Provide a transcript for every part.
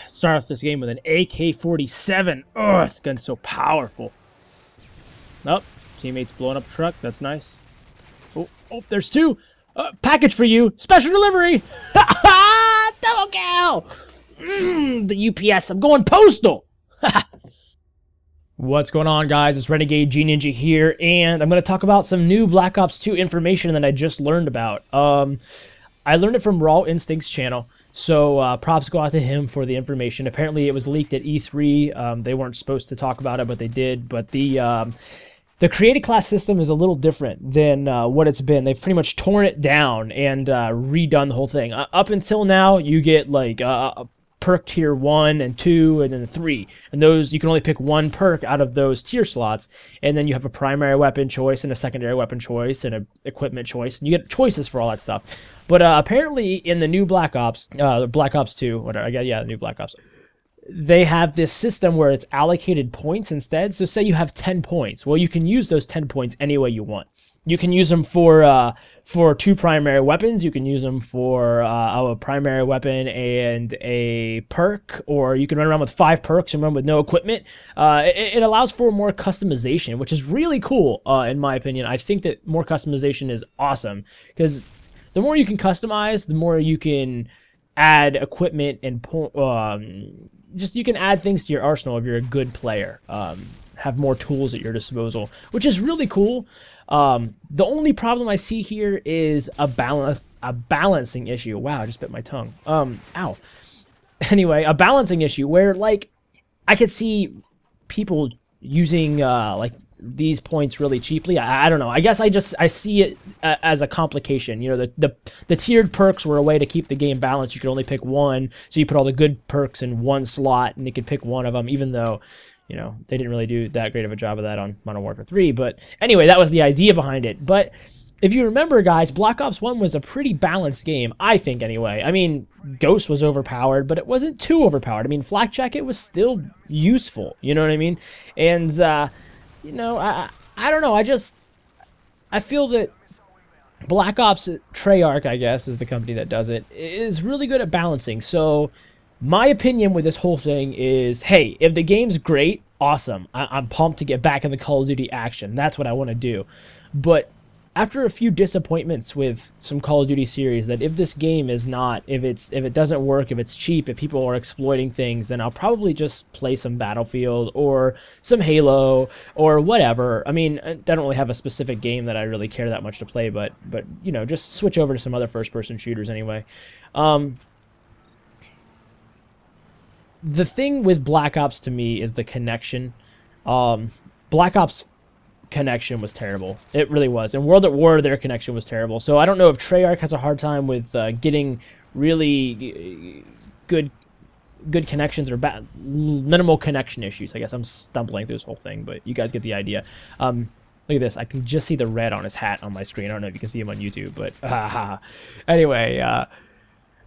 Start off this game with an AK-47. Oh, this gun's so powerful. Oh, teammates blowing up a truck. That's nice. Oh, there's two. Package for you. Special delivery. Double kill. The UPS. I'm going postal. What's going on, guys? It's RenegadeGNinja here, and I'm going to talk about some new Black Ops 2 information that I just learned about. I learned it from Raw Instinct's channel, so props go out to him for the information. Apparently, it was leaked at E3. They weren't supposed to talk about it, but they did. But the created class system is a little different than what it's been. They've pretty much torn it down and redone the whole thing. Up until now, you get like perk tier 1 and 2 and then 3, and those you can only pick one perk out of those tier slots, and then you have a primary weapon choice and a secondary weapon choice and an equipment choice, and you get choices for all that stuff. But apparently in the new Black Ops 2, whatever, the new Black Ops, they have this system where it's allocated points instead. So say you have 10 points, well, you can use those 10 points any way you want. You can use them for 2 primary weapons. You can use them for a primary weapon and a perk, or you can run around with 5 perks and run with no equipment. It allows for more customization, which is really cool, in my opinion. I think that more customization is awesome, because the more you can customize, the more you can add equipment and just you can add things to your arsenal if you're a good player. Have more tools at your disposal, which is really cool. The only problem I see here is a balancing issue. Wow, I just bit my tongue. Ow. Anyway, a balancing issue where, like, I could see people using like these points really cheaply. I don't know. I guess I see it as a complication. You know, the tiered perks were a way to keep the game balanced. You could only pick one, so you put all the good perks in one slot, and you could pick one of them, even though, you know, they didn't really do that great of a job of that on Modern Warfare 3. But anyway, that was the idea behind it. But if you remember, guys, Black Ops 1 was a pretty balanced game, I think, anyway. I mean, Ghost was overpowered, but it wasn't too overpowered. I mean, Flak Jacket was still useful, you know what I mean? And, you know, I don't know, I feel that Black Ops Treyarch, I guess, is the company that does it, is really good at balancing. So my opinion with this whole thing is, hey, if the game's great, awesome. I'm pumped to get back in the Call of Duty action. That's what I want to do. But after a few disappointments with some Call of Duty series, that if this game is not, if it doesn't work, if it's cheap, if people are exploiting things, then I'll probably just play some Battlefield or some Halo or whatever. I mean, I don't really have a specific game that I really care that much to play, but you know, just switch over to some other first-person shooters anyway. The thing with Black Ops to me is the connection. Black Ops connection was terrible. It really was. In World at War, their connection was terrible. So I don't know if Treyarch has a hard time with getting really good connections or minimal connection issues. I guess I'm stumbling through this whole thing, but you guys get the idea. Look at this. I can just see the red on his hat on my screen. I don't know if you can see him on YouTube, but anyway,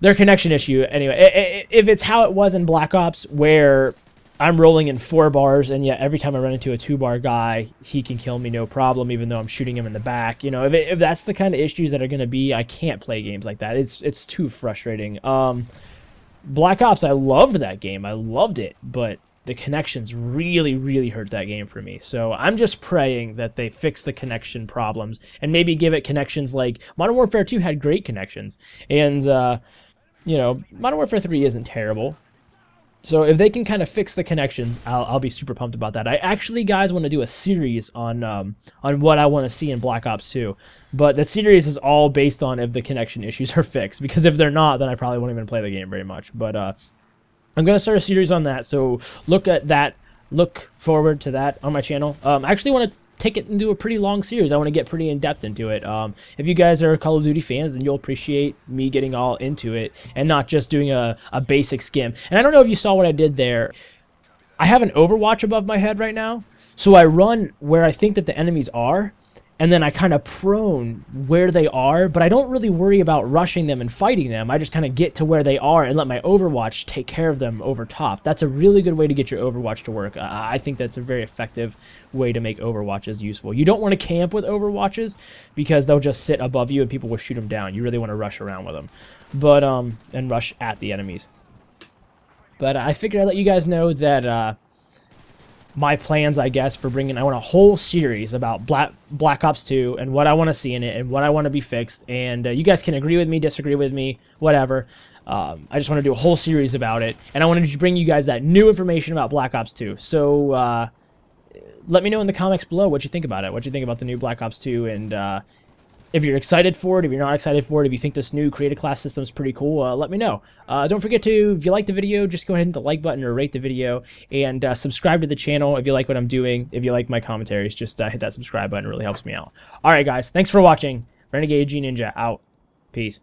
their connection issue. Anyway, if it's how it was in Black Ops, where I'm rolling in 4 bars, and yet every time I run into a 2-bar guy, he can kill me no problem, even though I'm shooting him in the back. You know, if that's the kind of issues that are going to be, I can't play games like that. It's too frustrating. Black Ops, I loved that game. I loved it, but the connections really, really hurt that game for me. So I'm just praying that they fix the connection problems and maybe give it connections like Modern Warfare 2 had great connections, and you know, Modern Warfare 3 isn't terrible. So if they can kind of fix the connections, I'll be super pumped about that. I actually, guys, want to do a series on what I want to see in Black Ops 2. But the series is all based on if the connection issues are fixed. Because if they're not, then I probably won't even play the game very much. But I'm going to start a series on that. So look at that. Look forward to that on my channel. I actually want to take it into a pretty long series. I want to get pretty in-depth into it. If you guys are Call of Duty fans, then you'll appreciate me getting all into it and not just doing a basic skim. And I don't know if you saw what I did there. I have an Overwatch above my head right now, so I run where I think that the enemies are, and then I kind of prone where they are, but I don't really worry about rushing them and fighting them. I just kind of get to where they are and let my Overwatch take care of them over top. That's a really good way to get your Overwatch to work. I think that's a very effective way to make Overwatches useful. You don't want to camp with Overwatches because they'll just sit above you and people will shoot them down. You really want to rush around with them, but and rush at the enemies. But I figured I'd let you guys know that my plans, I guess, for bringing... I want a whole series about Black Ops 2 and what I want to see in it and what I want to be fixed. And you guys can agree with me, disagree with me, whatever. I just want to do a whole series about it. And I wanted to bring you guys that new information about Black Ops 2. So let me know in the comments below what you think about it. What you think about the new Black Ops 2. And if you're excited for it, if you're not excited for it, if you think this new creative class system is pretty cool, let me know. Don't forget to, if you like the video, just go ahead and hit the like button or rate the video. And subscribe to the channel if you like what I'm doing. If you like my commentaries, just hit that subscribe button. It really helps me out. Alright guys, thanks for watching. RenegadeGNinja out. Peace.